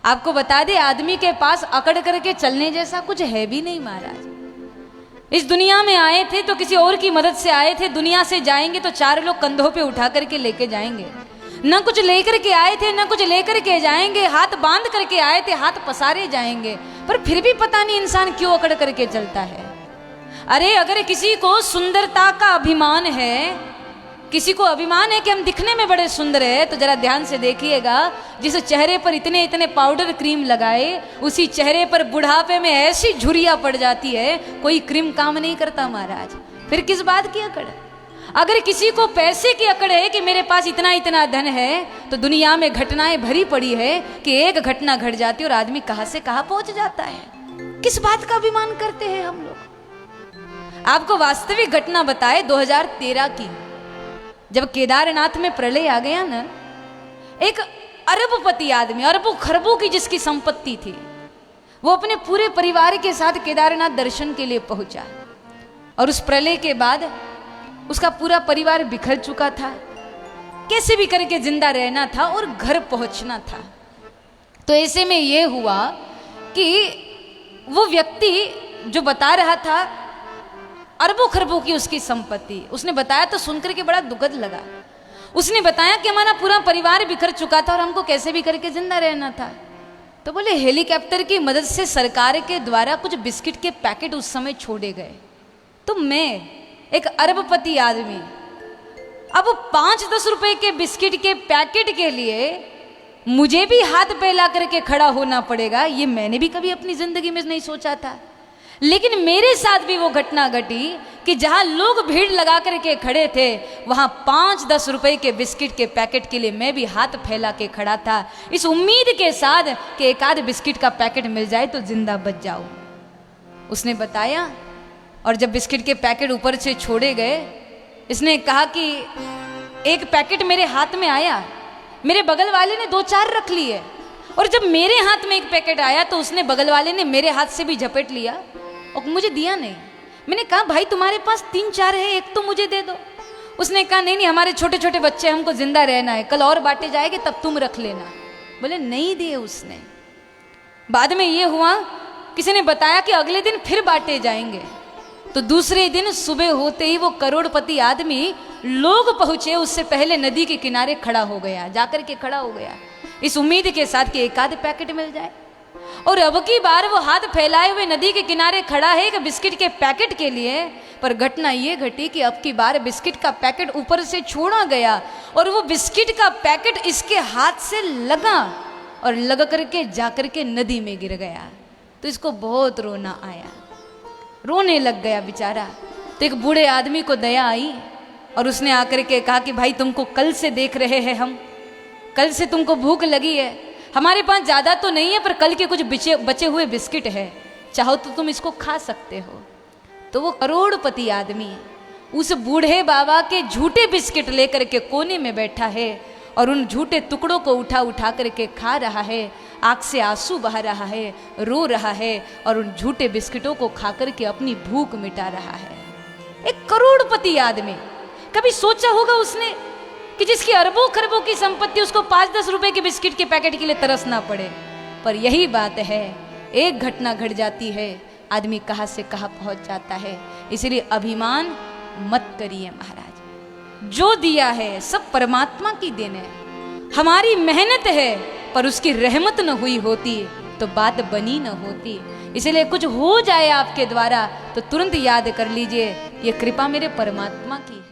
आपको बता दे, आदमी के पास अकड़ करके चलने जैसा कुछ है भी नहीं महाराज। इस दुनिया में आए थे तो किसी और की मदद से आए थे, दुनिया से जाएंगे तो चार लोग कंधों पे उठा करके लेके जाएंगे। न कुछ लेकर के आए थे न कुछ लेकर के जाएंगे, हाथ बांध करके आए थे हाथ पसारे जाएंगे। पर फिर भी पता नहीं इंसान क्यों अकड़ करके चलता है। अरे अगर किसी को सुंदरता का अभिमान है, किसी को अभिमान है कि हम दिखने में बड़े सुंदर है, तो जरा ध्यान से देखिएगा, जिस चेहरे पर इतने इतने पाउडर क्रीम लगाए उसी चेहरे पर बुढ़ापे में ऐसी झुर्रियां पड़ जाती है, कोई क्रीम काम नहीं करता महाराज। फिर किस बात की अकड़? अगर किसी को पैसे की अकड़ है कि मेरे पास इतना इतना धन है, तो दुनिया में घटनाएं भरी पड़ी है कि एक घटना घट जाती है और आदमी कहां से कहां पहुंच जाता है। किस बात का अभिमान करते हैं हम लोग? आपको वास्तविक घटना बताए 2013 की, जब केदारनाथ में प्रलय आ गया ना, एक अरबपति आदमी, अरबों खरबों की जिसकी संपत्ति थी, वो अपने पूरे परिवार के साथ केदारनाथ दर्शन के लिए पहुंचा। और उस प्रलय के बाद उसका पूरा परिवार बिखर चुका था, कैसे भी करके जिंदा रहना था और घर पहुंचना था। तो ऐसे में यह हुआ कि वो व्यक्ति जो बता रहा था अरबों खरबों की उसकी संपत्ति, उसने बताया तो सुनकर के बड़ा दुखद लगा। उसने बताया कि हमारा पूरा परिवार बिखर चुका था और हमको कैसे भी करके जिंदा रहना था। तो बोले हेलीकॉप्टर की मदद से सरकार के द्वारा कुछ बिस्किट के पैकेट उस समय छोड़े गए। तो मैं एक अरबपति आदमी, अब 5-10 रुपए के बिस्किट के पैकेट के लिए मुझे भी हाथ फैला करके खड़ा होना पड़ेगा, ये मैंने भी कभी अपनी जिंदगी में नहीं सोचा था। लेकिन मेरे साथ भी वो घटना घटी कि जहां लोग भीड़ लगा करके खड़े थे, वहां 5-10 रुपए के बिस्किट के पैकेट के लिए मैं भी हाथ फैला के खड़ा था, इस उम्मीद के साथ कि एक आध बिस्किट का पैकेट मिल जाए तो जिंदा बच जाऊं। उसने बताया, और जब बिस्किट के पैकेट ऊपर से छोड़े गए, इसने कहा कि एक पैकेट मेरे हाथ में आया, मेरे बगल वाले ने 2-4 रख लिए, और जब मेरे हाथ में एक पैकेट आया तो उसने बगल वाले ने मेरे हाथ से भी झपेट लिया और मुझे दिया नहीं। मैंने कहा भाई तुम्हारे पास 3-4 है, एक तो मुझे दे दो। उसने कहा नहीं नहीं, हमारे छोटे छोटे बच्चे, हमको जिंदा रहना है, कल और बांटे जाएंगे तब तुम रख लेना। बोले नहीं दिए उसने। बाद में ये हुआ, किसी ने बताया कि अगले दिन फिर बांटे जाएंगे। तो दूसरे दिन सुबह होते ही वो करोड़पति आदमी, लोग पहुंचे उससे पहले नदी के किनारे खड़ा हो गया, जाकर के खड़ा हो गया इस उम्मीद के साथ कि एक आध पैकेट मिल जाए। और अब की बार वो हाथ फैलाए हुए नदी के किनारे खड़ा है कि बिस्किट के पैकेट के लिए। पर घटना ये घटी कि अब की बार बिस्किट का पैकेट ऊपर से छोड़ा गया और वो बिस्किट का पैकेट इसके हाथ से लगा और लग करके जाकर के नदी में गिर गया। तो इसको बहुत रोना आया, रोने लग गया बेचारा। तो एक बूढ़े आदमी को दया आई और उसने आकर के कहा कि भाई तुमको कल से देख रहे हैं हम, कल से तुमको भूख लगी है, हमारे पास ज़्यादा तो नहीं है पर कल के कुछ बचे हुए बिस्किट है, चाहो तो तुम इसको खा सकते हो। तो वो करोड़पति आदमी उस बूढ़े बाबा के झूठे बिस्किट लेकर के कोने में बैठा है और उन झूठे टुकड़ों को उठा उठा करके खा रहा है, आँख से आंसू बहा रहा है, रो रहा है और उन झूठे बिस्किटों को खा करके अपनी भूख मिटा रहा है। एक करोड़पति आदमी, कभी सोचा होगा उसने कि जिसकी अरबों खरबों की संपत्ति, उसको 5-10 रुपए के बिस्किट के पैकेट के लिए तरसना पड़े। पर यही बात है, एक घटना घट जाती है, आदमी कहां से कहां पहुंच जाता है। इसलिए अभिमान मत करिए महाराज। जो दिया है सब परमात्मा की देन है, हमारी मेहनत है, पर उसकी रहमत न हुई होती तो बात बनी न होती। इसलिए कुछ हो जाए आपके द्वारा तो तुरंत याद कर लीजिए, ये कृपा मेरे परमात्मा की है।